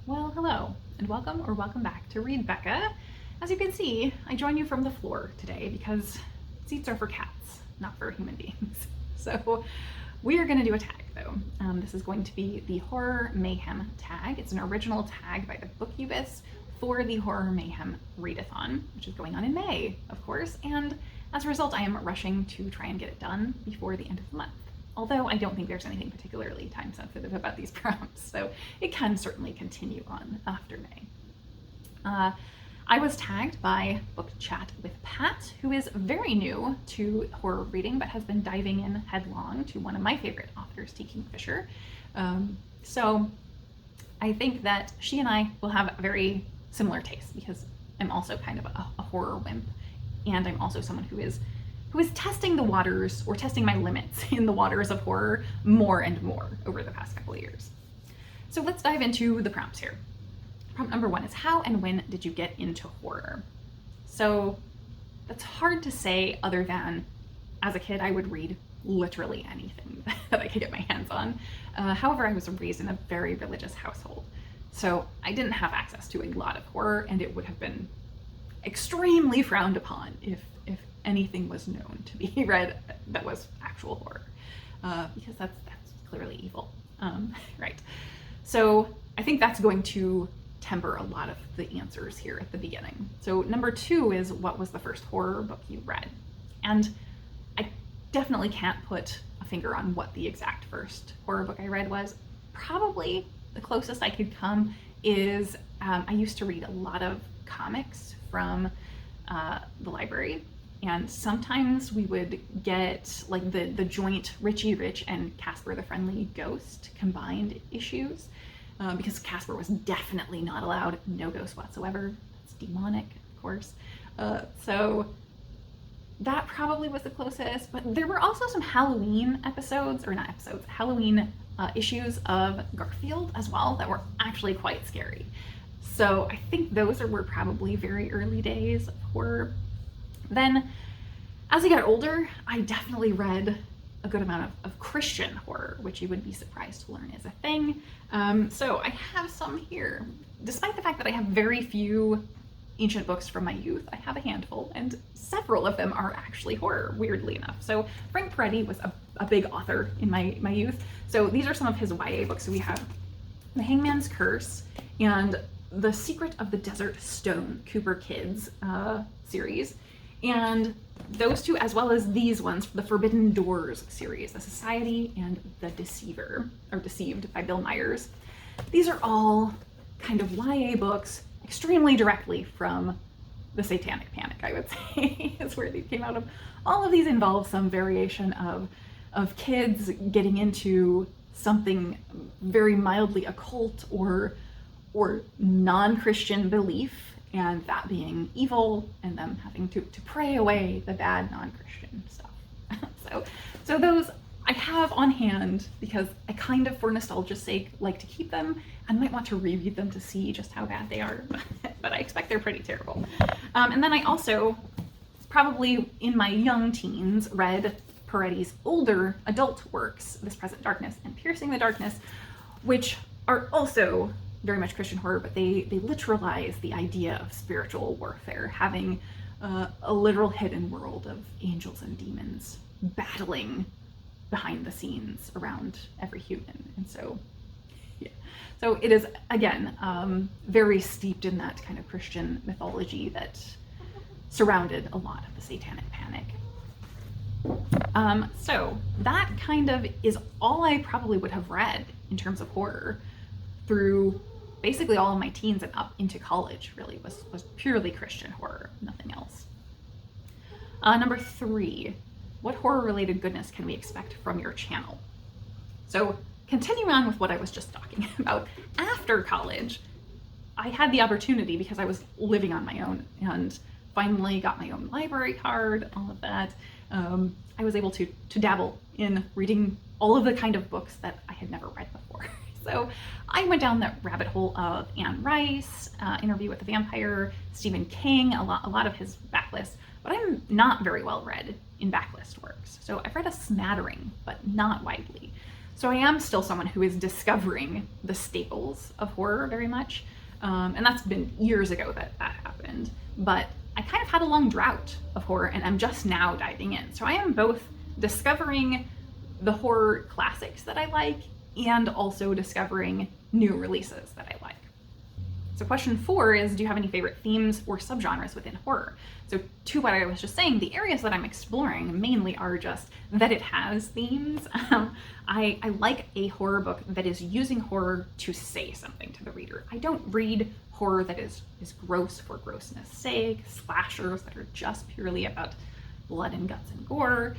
Well, hello, and welcome or welcome back to Read Becca. As you can see, I join you from the floor today because seats are for cats, not for human beings. So we are going to do a tag though. This is going to be the Horror Mayhem tag. It's an original tag by the Bookubus for the Horror Mayhem readathon, which is going on in May, of course, and as a result, I am rushing to try and get it done before the end of the month. Although I don't think there's anything particularly time sensitive about these prompts, so it can certainly continue on after May. I was tagged by Book Chat with Pat, who is very new to horror reading, but has been diving in headlong to one of my favorite authors, T. Kingfisher. So I think that she and I will have a very similar taste because I'm also kind of a horror wimp, and I'm also someone who is testing the waters, or testing my limits in the waters of horror more and more over the past couple of years. So let's dive into the prompts here. Prompt number 1 is, how and when did you get into horror? So that's hard to say other than as a kid I would read literally anything that I could get my hands on. However, I was raised in a very religious household, so I didn't have access to a lot of horror, and it would have been extremely frowned upon if anything was known to be read that was actual horror, because that's clearly evil, right? So I think that's going to temper a lot of the answers here at the beginning. So number 2 is, what was the first horror book you read? And I definitely can't put a finger on what the exact first horror book I read was. Probably the closest I could come is I used to read a lot of comics from the library, and sometimes we would get like the joint Richie Rich and Casper the Friendly Ghost combined issues, because Casper was definitely not allowed, no ghost whatsoever. That's demonic, of course. So that probably was the closest, but there were also some Halloween episodes, or not episodes, Halloween issues of Garfield as well that were actually quite scary. So I think those were probably very early days of horror. Then, as I got older, I definitely read a good amount of Christian horror, which you would be surprised to learn is a thing. So I have some here. Despite the fact that I have very few ancient books from my youth, I have a handful, and several of them are actually horror, weirdly enough. So Frank Peretti was a big author in my youth. So these are some of his YA books. So we have The Hangman's Curse and The Secret of the Desert Stone, Cooper Kids series, and those two, as well as these ones, the Forbidden Doors series, The Society and The Deceiver, or Deceived by Bill Myers. These are all kind of YA books, extremely directly from the Satanic Panic, I would say, is where these came out of. All of these involve some variation of kids getting into something very mildly occult or non-Christian belief, and that being evil, and them having to pray away the bad non-Christian stuff. So those I have on hand because I kind of, for nostalgia's sake, like to keep them and might want to reread them to see just how bad they are, but I expect they're pretty terrible. And then I also, probably in my young teens, read Peretti's older adult works, This Present Darkness and Piercing the Darkness, which are also very much Christian horror, but they literalize the idea of spiritual warfare, having a literal hidden world of angels and demons battling behind the scenes around every human. And so, yeah. So it is, again, very steeped in that kind of Christian mythology that surrounded a lot of the Satanic Panic. So that kind of is all I probably would have read in terms of horror through basically all of my teens and up into college. Really was purely Christian horror, nothing else. Number 3, what horror-related goodness can we expect from your channel? So continuing on with what I was just talking about, after college, I had the opportunity, because I was living on my own and finally got my own library card, all of that, I was able to dabble in reading all of the kind of books that I had never read before. So I went down that rabbit hole of Anne Rice, Interview with the Vampire, Stephen King, a lot of his backlist, but I'm not very well read in backlist works. So I've read a smattering, but not widely. So I am still someone who is discovering the staples of horror very much. And that's been years ago that happened. But I kind of had a long drought of horror and I'm just now diving in. So I am both discovering the horror classics that I like and also discovering new releases that I like. So question 4 is, do you have any favorite themes or subgenres within horror? So to what I was just saying, the areas that I'm exploring mainly are just that it has themes. I like a horror book that is using horror to say something to the reader. I don't read horror that is gross for grossness sake, slashers that are just purely about blood and guts and gore.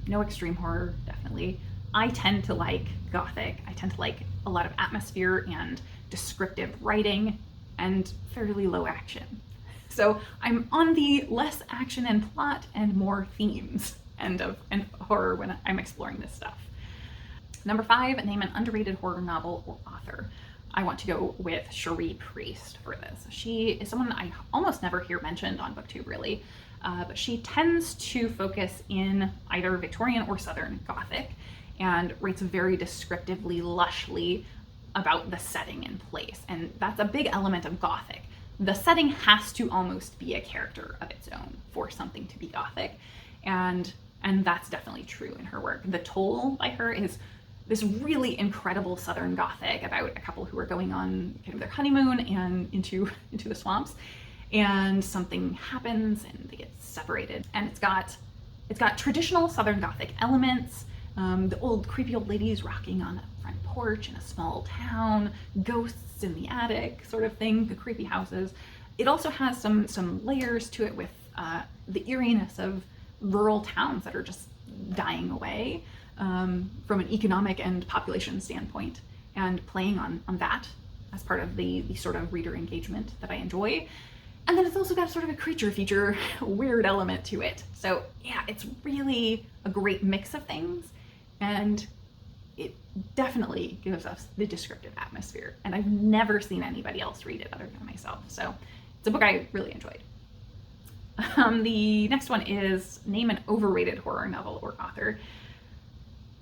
No extreme horror, definitely. I tend to like gothic. I tend to like a lot of atmosphere and descriptive writing and fairly low action. So I'm on the less action and plot and more themes end of horror when I'm exploring this stuff. Number 5, name an underrated horror novel or author. I want to go with Cherie Priest for this. She is someone I almost never hear mentioned on BookTube really, but she tends to focus in either Victorian or Southern Gothic and writes very descriptively, lushly about the setting and place. And that's a big element of Gothic. The setting has to almost be a character of its own for something to be Gothic. And that's definitely true in her work. The Toll by her is this really incredible Southern Gothic about a couple who are going on kind of their honeymoon and into the swamps, and something happens and they get separated. And it's got traditional Southern Gothic elements, the old creepy old ladies rocking on a front porch in a small town, ghosts in the attic sort of thing, the creepy houses. It also has some layers to it with the eeriness of rural towns that are just dying away from an economic and population standpoint, and playing on that as part of the sort of reader engagement that I enjoy. And then it's also got sort of a creature feature weird element to it. So yeah, it's really a great mix of things, and it definitely gives us the descriptive atmosphere. And I've never seen anybody else read it other than myself. So it's a book I really enjoyed. The next one is name an overrated horror novel or author.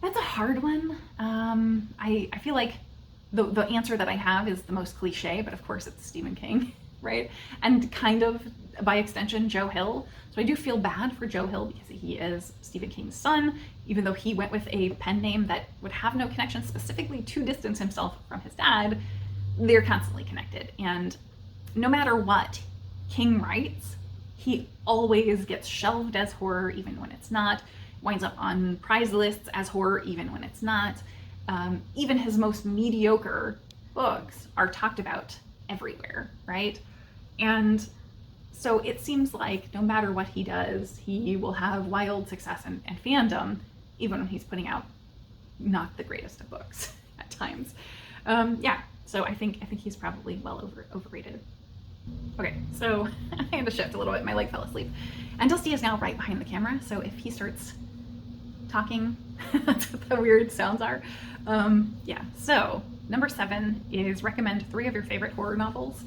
That's a hard one. I feel like the answer that I have is the most cliche, but of course it's Stephen King, right? And kind of by extension, Joe Hill. So I do feel bad for Joe Hill because he is Stephen King's son, even though he went with a pen name that would have no connection specifically to distance himself from his dad. They're constantly connected. And no matter what King writes, he always gets shelved as horror even when it's not, winds up on prize lists as horror even when it's not. Even his most mediocre books are talked about everywhere, right? And so it seems like no matter what he does, he will have wild success and fandom, even when he's putting out not the greatest of books at times. Yeah, so I think he's probably well overrated. Okay, so I had to shift a little bit. My leg fell asleep. And Dusty is now right behind the camera, so if he starts talking, that's what the weird sounds are. Yeah, so number 7 is recommend 3 of your favorite horror novels.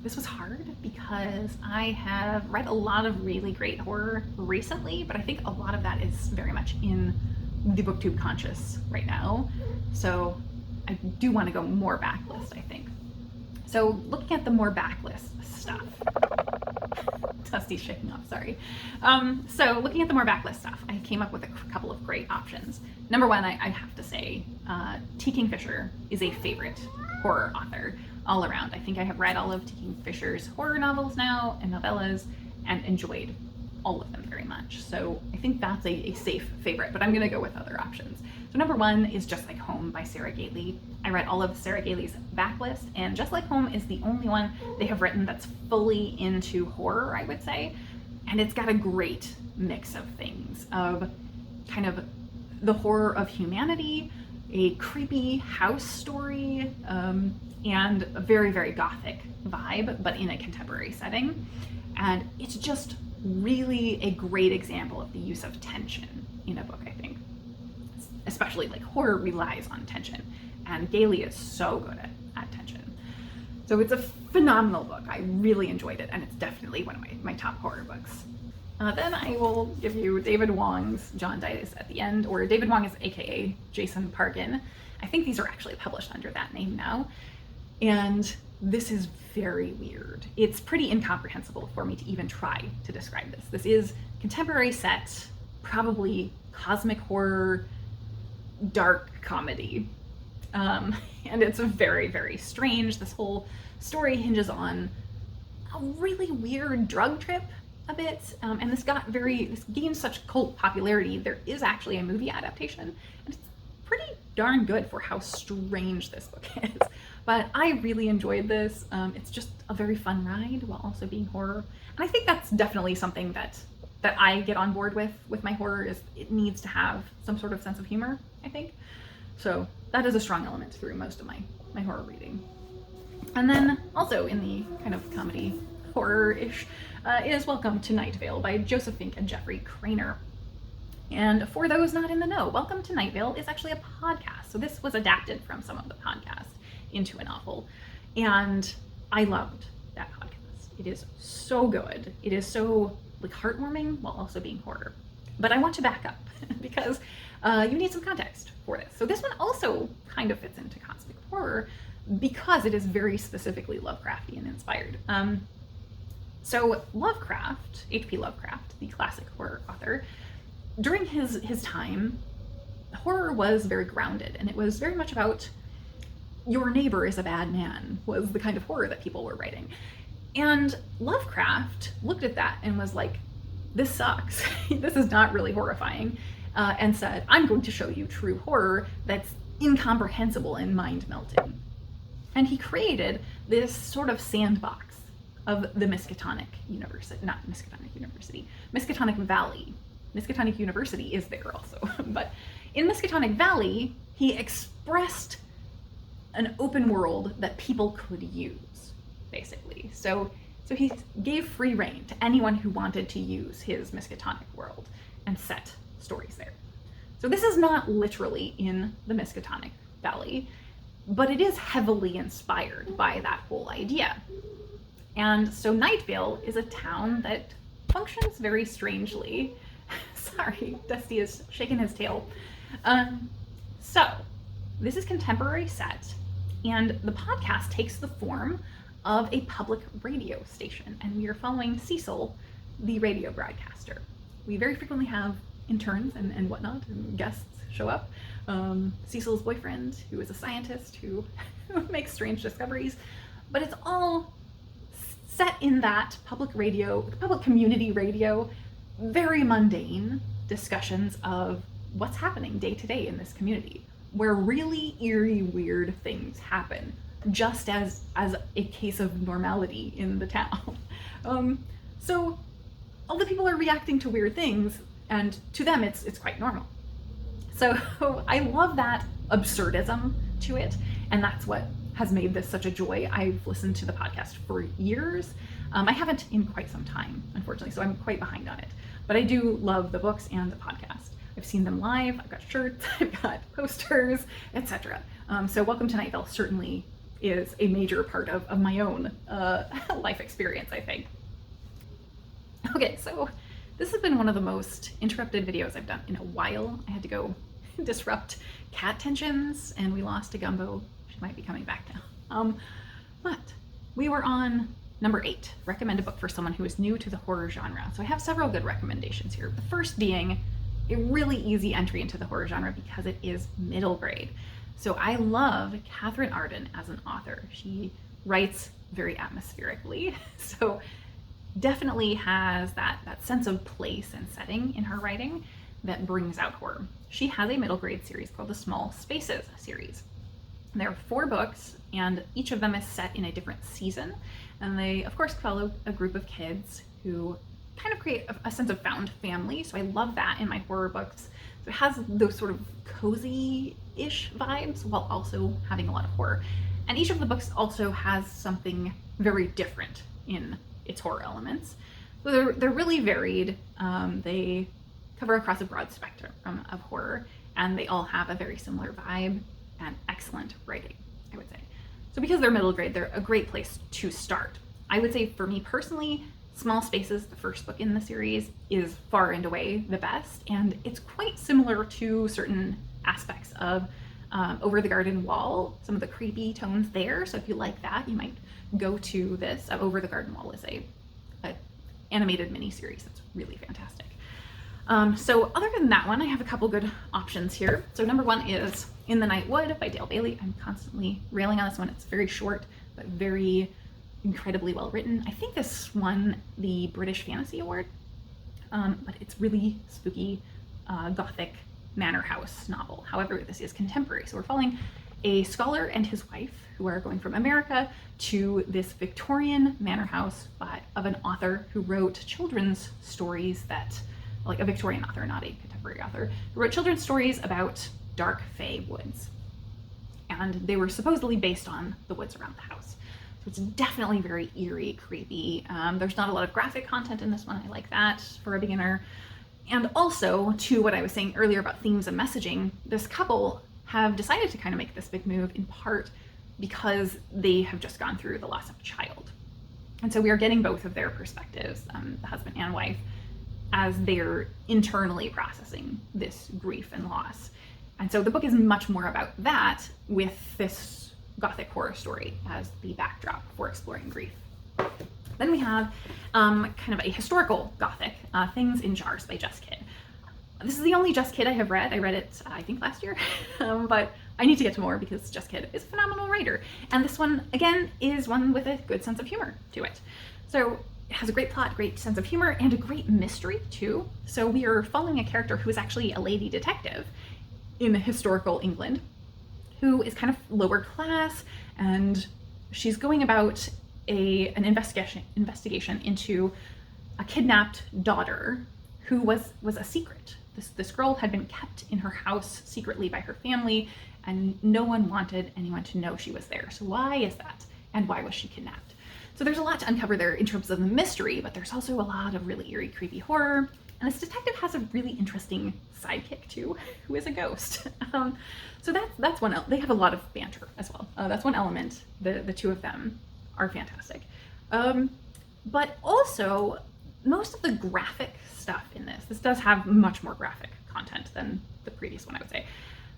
This was hard because I have read a lot of really great horror recently, but I think a lot of that is very much in the BookTube conscious right now. So I do want to go more backlist, I think. So looking at the more backlist stuff, Dusty's shaking off, sorry. So looking at the more backlist stuff, I came up with a couple of great options. Number 1, I have to say, T. Kingfisher is a favorite horror author all around. I think I have read all of T. Kingfisher's horror novels now and novellas and enjoyed all of them very much. So I think that's a safe favorite, but I'm gonna go with other options. So number 1 is Just Like Home by Sarah Gailey. I read all of Sarah Gailey's backlist, and Just Like Home is the only one they have written that's fully into horror, I would say. And it's got a great mix of things, of kind of the horror of humanity, a creepy house story, and a very, very gothic vibe, but in a contemporary setting. And it's just really a great example of the use of tension in a book, I think. Especially like horror relies on tension, and Gailey is so good at tension. So it's a phenomenal book. I really enjoyed it, and it's definitely one of my top horror books. Then I will give you David Wong's John Dice at the end, or David Wong is AKA Jason Pargin. I think these are actually published under that name now. And this is very weird. It's pretty incomprehensible for me to even try to describe this. This is contemporary set, probably cosmic horror, dark comedy. And it's very, very strange. This whole story hinges on a really weird drug trip a bit. And this gained such cult popularity. There is actually a movie adaptation, and it's pretty darn good for how strange this book is. But I really enjoyed this. It's just a very fun ride while also being horror. And I think that's definitely something that I get on board with my horror, is it needs to have some sort of sense of humor, I think. So that is a strong element through most of my horror reading. And then also in the kind of comedy horror-ish is Welcome to Night Vale by Joseph Fink and Jeffrey Craner. And for those not in the know, Welcome to Night Vale is actually a podcast. So this was adapted from some of the podcast into a novel. And I loved that podcast. It is so good. It is so like heartwarming while also being horror. But I want to back up because you need some context for this. So this one also kind of fits into cosmic horror because it is very specifically Lovecraftian inspired. So Lovecraft, H.P. Lovecraft, the classic horror author, during his time, horror was very grounded, and it was very much about your neighbor is a bad man, was the kind of horror that people were writing. And Lovecraft looked at that and was like, this sucks. This is not really horrifying. And said, I'm going to show you true horror that's incomprehensible and mind-melting. And he created this sort of sandbox of the Miskatonic University, not Miskatonic University, Miskatonic Valley. Miskatonic University is there also, but in Miskatonic Valley, he expressed an open world that people could use, basically. So he gave free rein to anyone who wanted to use his Miskatonic world and set stories there. So this is not literally in the Miskatonic Valley, but it is heavily inspired by that whole idea. And so Night Vale is a town that functions very strangely. Sorry, Dusty is shaking his tail. So this is contemporary set, and the podcast takes the form of a public radio station, and we are following Cecil, the radio broadcaster. We very frequently have interns and whatnot, and guests show up. Cecil's boyfriend, who is a scientist who makes strange discoveries, but it's all set in that public community radio, very mundane discussions of what's happening day to day in this community, where really eerie, weird things happen, just as a case of normality in the town. So all the people are reacting to weird things, and to them it's quite normal. So I love that absurdism to it, and that's what has made this such a joy. I've listened to the podcast for years. I haven't in quite some time, unfortunately, so I'm quite behind on it. But I do love the books and the podcast. I've seen them live, I've got shirts, I've got posters, etc. So Welcome to Night Vale certainly is a major part of my own life experience, I think. Okay, so this has been one of the most interrupted videos I've done in a while. I had to go disrupt cat tensions, and we lost a Gumbo. She might be coming back now. But we were on number 8, recommend a book for someone who is new to the horror genre. So I have several good recommendations here. The first being a really easy entry into the horror genre because it is middle grade. So I love Catherine Arden as an author. She writes very atmospherically, so definitely has that sense of place and setting in her writing that brings out horror. She has a middle grade series called the Small Spaces series. There are 4 books, and each of them is set in a different season, and they of course follow a group of kids who kind of create a sense of found family. So I love that in my horror books. So it has those sort of cozy-ish vibes while also having a lot of horror. And each of the books also has something very different in its horror elements. So they're really varied. They cover across a broad spectrum of horror, and they all have a very similar vibe and excellent writing, I would say. So because they're middle grade, they're a great place to start. I would say for me personally, Small Spaces, the first book in the series, is far and away the best, and it's quite similar to certain aspects of Over the Garden Wall, some of the creepy tones there. So if you like that, you might go to this. Over the Garden Wall is a animated miniseries that's really fantastic. So other than that one, I have a couple good options here. So number one is In the Night Wood by Dale Bailey. I'm constantly railing on this one. It's very short, but very incredibly well written. I think this won the British Fantasy Award, but it's really spooky, gothic manor house novel. However, this is contemporary. So we're following a scholar and his wife who are going from America to this Victorian manor house of an author who wrote children's stories that, like a Victorian author, not a contemporary author, who wrote children's stories about dark fae woods. And they were supposedly based on the woods around the house. So it's definitely very eerie, creepy. There's not a lot of graphic content in this one. I like that for a beginner. And also, to what I was saying earlier about themes and messaging, this couple have decided to kind of make this big move in part because they have just gone through the loss of a child. And so we are getting both of their perspectives, the husband and wife, as they're internally processing this grief and loss. And so the book is much more about that, with this gothic horror story as the backdrop for exploring grief. Then we have kind of a historical gothic, Things in Jars by Jess Kidd. This is the only Jess Kidd I have read. I read it, I think, last year, but I need to get to more because Jess Kidd is a phenomenal writer. And this one, again, is one with a good sense of humor to it. So it has a great plot, great sense of humor, and a great mystery, too. So we are following a character who is actually a lady detective in historical England, who is kind of lower class, and she's going about an investigation into a kidnapped daughter who was a secret. This girl had been kept in her house secretly by her family, and no one wanted anyone to know she was there. So why is that? And why was she kidnapped? So there's a lot to uncover there in terms of the mystery, but there's also a lot of really eerie, creepy horror. And this detective has a really interesting sidekick too, who is a ghost. So that's one. They have a lot of banter as well. That's one element. The two of them are fantastic. But also, most of the graphic stuff in this does have much more graphic content than the previous one, I would say.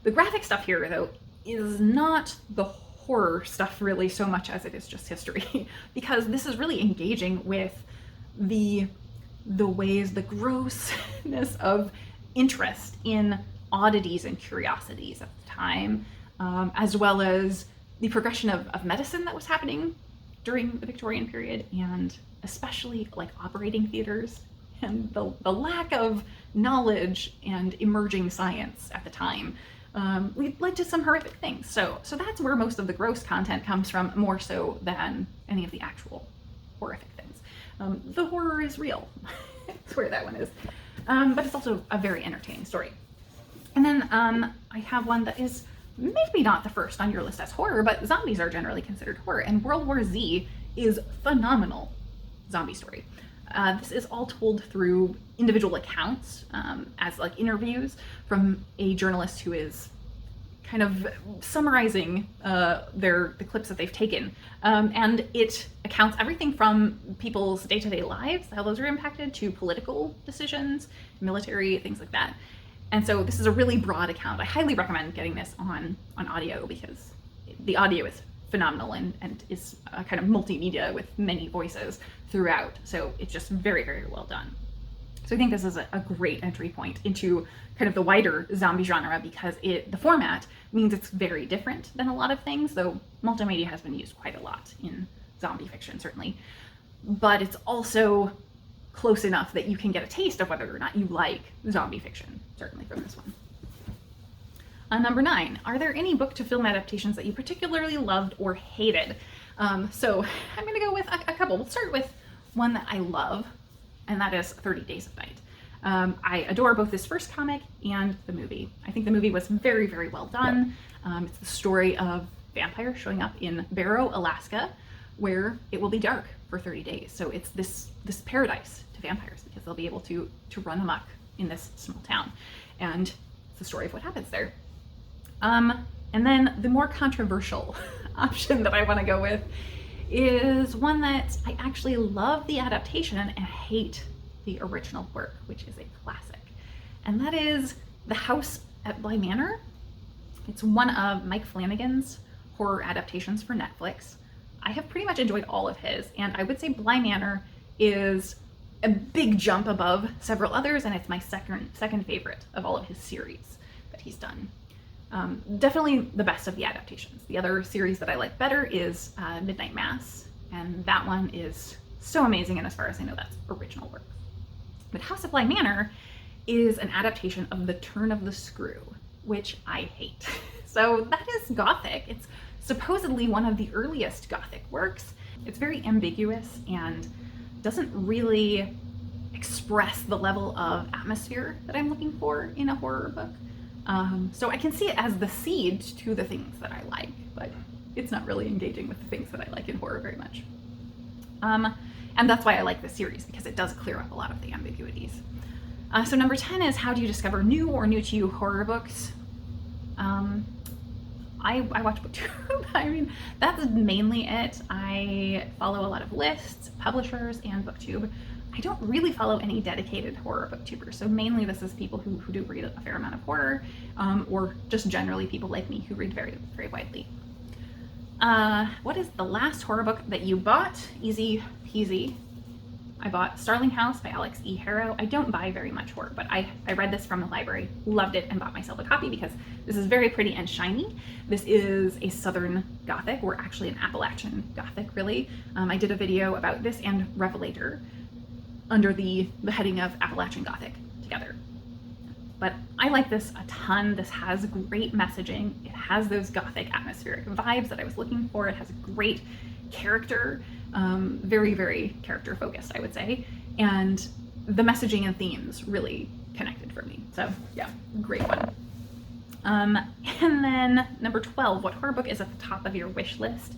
The graphic stuff here, though, is not the horror stuff really so much as it is just history, because this is really engaging with the ways, the grossness of interest in oddities and curiosities at the time, as well as the progression of medicine that was happening during the Victorian period, and especially like operating theaters and the lack of knowledge and emerging science at the time led to some horrific things. So that's where most of the gross content comes from, more so than any of the actual horrific things. The horror is real. That's where that one is. But it's also a very entertaining story. And then I have one that is maybe not the first on your list as horror, but zombies are generally considered horror. And World War Z is phenomenal zombie story. This is all told through individual accounts, as like interviews from a journalist who is kind of summarizing the clips that they've taken. And it accounts everything from people's day-to-day lives, how those are impacted, to political decisions, military, things like that. And so this is a really broad account. I highly recommend getting this on audio, because the audio is phenomenal and is a kind of multimedia with many voices throughout. So it's just very, very well done. So I think this is a great entry point into kind of the wider zombie genre, because the format means it's very different than a lot of things, though multimedia has been used quite a lot in zombie fiction, certainly. But it's also close enough that you can get a taste of whether or not you like zombie fiction, certainly from this one. Number 9, are there any book to film adaptations that you particularly loved or hated? So I'm gonna go with a couple. We'll start with one that I love, and that is 30 Days of Night. I adore both this first comic and the movie. I think the movie was very, very well done. It's the story of vampires showing up in Barrow, Alaska, where it will be dark for 30 days. So it's this paradise to vampires, because they'll be able to run amok in this small town. And it's the story of what happens there. And then the more controversial option that I want to go with is one that I actually love the adaptation and hate the original work, which is a classic. And that is The House at Bly Manor. It's one of Mike Flanagan's horror adaptations for Netflix. I have pretty much enjoyed all of his, and I would say Bly Manor is a big jump above several others, and it's my second favorite of all of his series that he's done. Definitely the best of the adaptations. The other series that I like better is Midnight Mass, and that one is so amazing, and as far as I know, that's original work. But House of Bly Manor is an adaptation of The Turn of the Screw, which I hate. So that is Gothic. It's supposedly one of the earliest Gothic works. It's very ambiguous and doesn't really express the level of atmosphere that I'm looking for in a horror book. So I can see it as the seed to the things that I like, but it's not really engaging with the things that I like in horror very much. And that's why I like this series, because it does clear up a lot of the ambiguities. So number 10 is, how do you discover new or new to you horror books? I watch BookTube. I mean, that's mainly it. I follow a lot of lists, publishers, and BookTube. I don't really follow any dedicated horror booktubers, so mainly this is people who do read a fair amount of horror, or just generally people like me who read very, very widely. What is the last horror book that you bought? Easy peasy. I bought Starling House by Alex E. Harrow. I don't buy very much horror, but I read this from the library, loved it, and bought myself a copy because this is very pretty and shiny. This is a Southern Gothic, or actually an Appalachian Gothic, really. I did a video about this and Revelator under the heading of Appalachian Gothic together. But I like this a ton. This has great messaging. It has those Gothic atmospheric vibes that I was looking for. It has a great character, very, very character focused, I would say. And the messaging and themes really connected for me. So yeah, great one. And then number 12, what horror book is at the top of your wish list?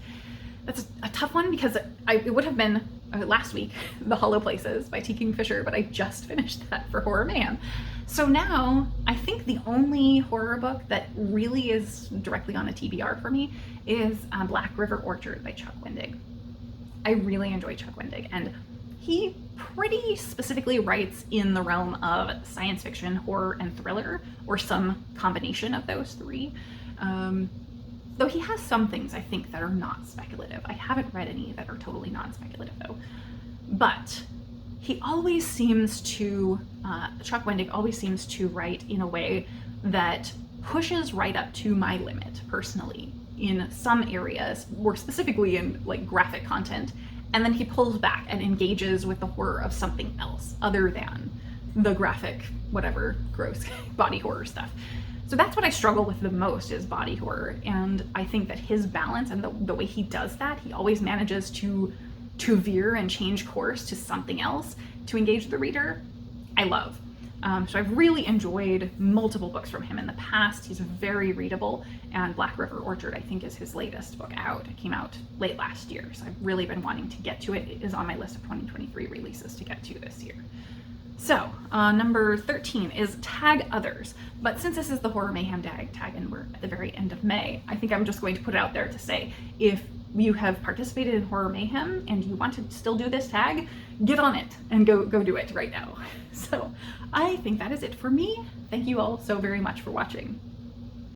That's a tough one because it would have been last week, The Hollow Places by T. Kingfisher, but I just finished that for Horror Mayhem. So now I think the only horror book that really is directly on a TBR for me is Black River Orchard by Chuck Wendig. I really enjoy Chuck Wendig, and he pretty specifically writes in the realm of science fiction, horror, and thriller, or some combination of those three. Though he has some things I think that are not speculative. I haven't read any that are totally non-speculative though. But he always seems to, Chuck Wendig always seems to write in a way that pushes right up to my limit personally in some areas, more specifically in like graphic content, and then he pulls back and engages with the horror of something else other than the graphic, whatever, gross body horror stuff. So that's what I struggle with the most, is body horror, and I think that his balance and the way he does that, he always manages to veer and change course to something else to engage the reader, I love. So I've really enjoyed multiple books from him in the past. He's very readable, and Black River Orchard, I think, is his latest book out. It came out late last year, so I've really been wanting to get to it. It is on my list of 2023 releases to get to this year. So number 13 is Tag Others. But since this is the Horror Mayhem tag and we're at the very end of May, I think I'm just going to put it out there to say, if you have participated in Horror Mayhem and you want to still do this tag, get on it and go do it right now. So I think that is it for me. Thank you all so very much for watching.